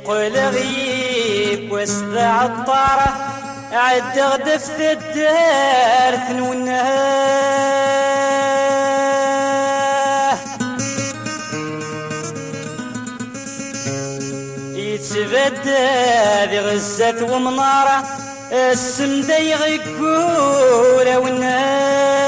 يقول غيب وسط عطارة عد غدفت الدار ثنونها يتبدى ذي غزة ومنارة السمدة يغيقور وناه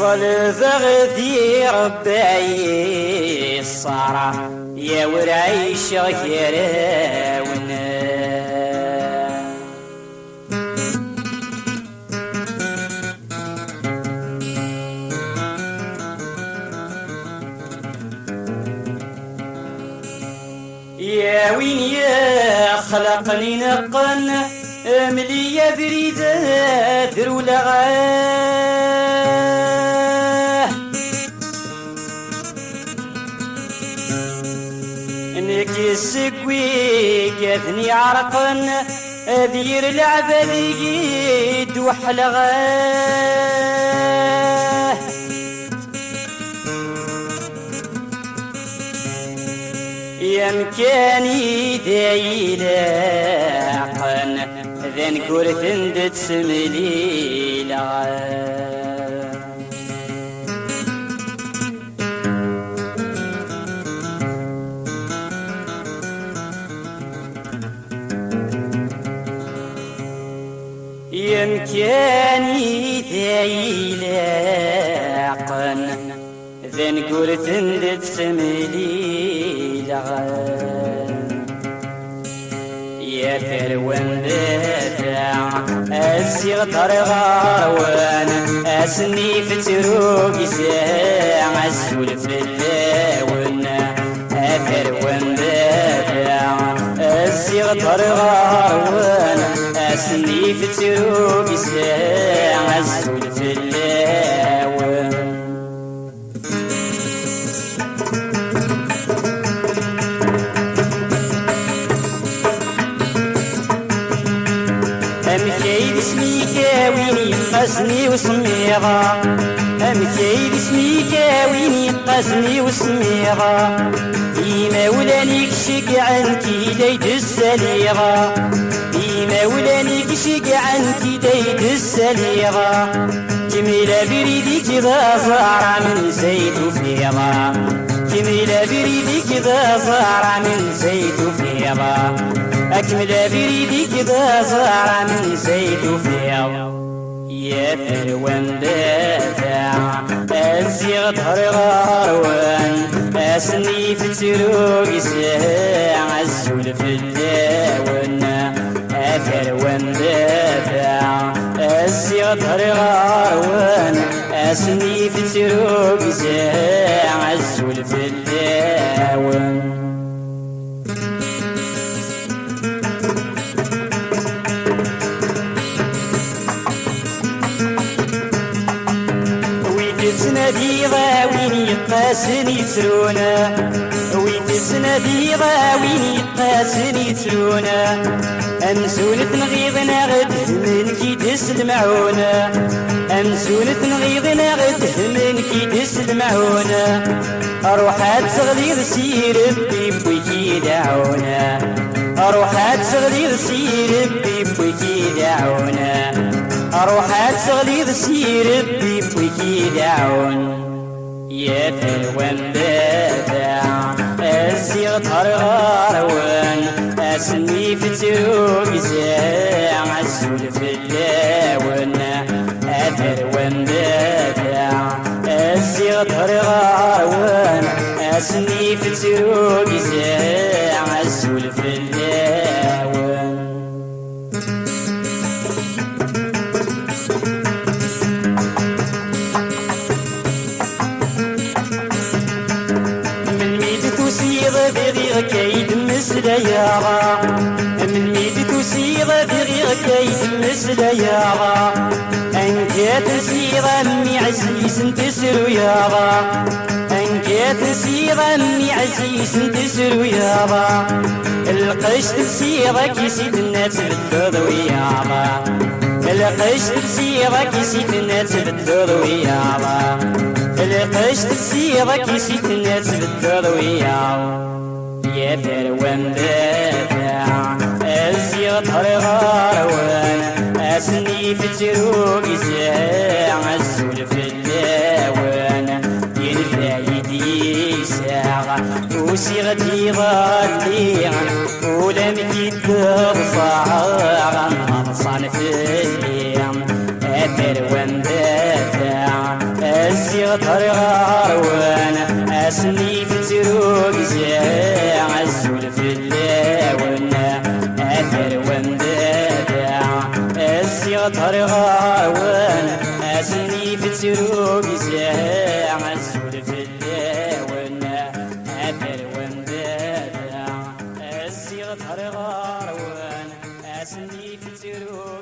ظل ذغذي ربعي الصارة يا ورعيش غير وناه يا وين يا خلقني نقن ملي بريد ذرولا انك السكوي كاثني عرقن ذير العبادي دوحلغاه يا مكاني ذايلاقن ذن كورثن دتسمليلا يا مكاني ذايلاقن ذن كورثن دتسمليلا يا ثروان دافع السيغ طرغاروان اسني في تروقي ساعة السولف للاون ثروان دافع السيغ طرغاروان اسني في تروقي ساعة السولف للاون أمكيد اسميك ويني قاسني وسميغا أمكيد اسميك ويني قاسني وسميغا إيما ولانيك شق عنكي ديد السليغا إيما ولانيك شق عنكي ديد السليغا جميلة بريدك ذا زارع من زيت وفيضا جميلة بريدك ذا زارع من زيت وفيضا أكمل بريدك ذا زارع من زيت وفيض يا ثروان دافع الزيغ ظهر غاروان أسني في تروقي ساعة السولف اللاون ثروان دافع الزيغ ظهر غاروان أسني في تروقي ساعة السولف اللاون تنادي غاوين يقاسن يترونا ويتسنادي غاوين يقاسن يترونا أمسولة نغيظ نغد من كي تسلمعونا أمسولة نغيظ نغد من كي تسلمعونا أروحات صغير سير بيبوي كي دعونا أروحات صغير سير بيبوي كي دعونا أروحات صغير سير بيبوي كي دعون يا ثروان دافع الزيغ ظهر غاروان أسني في تروقي ساعة السولف اللاون ثروان دافع الزيغ ظهر غاروان أسني في تروقي ساعة السولف اللاون بغير كيد مسليارا من ميد تسير بغير كيد مسليارا أنكات سير أمي عزيز تسر يارا أنكات سير أمي عزيز تسر يارا القشت سيرك يسيد الناس بالدور ويارا القشت سيرك يسيد الناس بالدور ويارا القش تسيرك يسيت الناس بالتروية يا ثروان دافع الزيغ طرغاروان أسني في التروق ساعة السول في اللاوان ينفع يدي ساعة وسيغتي غاليا ولم يترفع غنصان في الليل ثروان دافع الزيغ طرغاروان أسني في التروق ساعة السول في اللاوان ثروان دافع الزيغ طرغاروان أسني في التروق ساعة السول في اللاوان ثروان دافع الزيغ طرغاروان أسني في التروق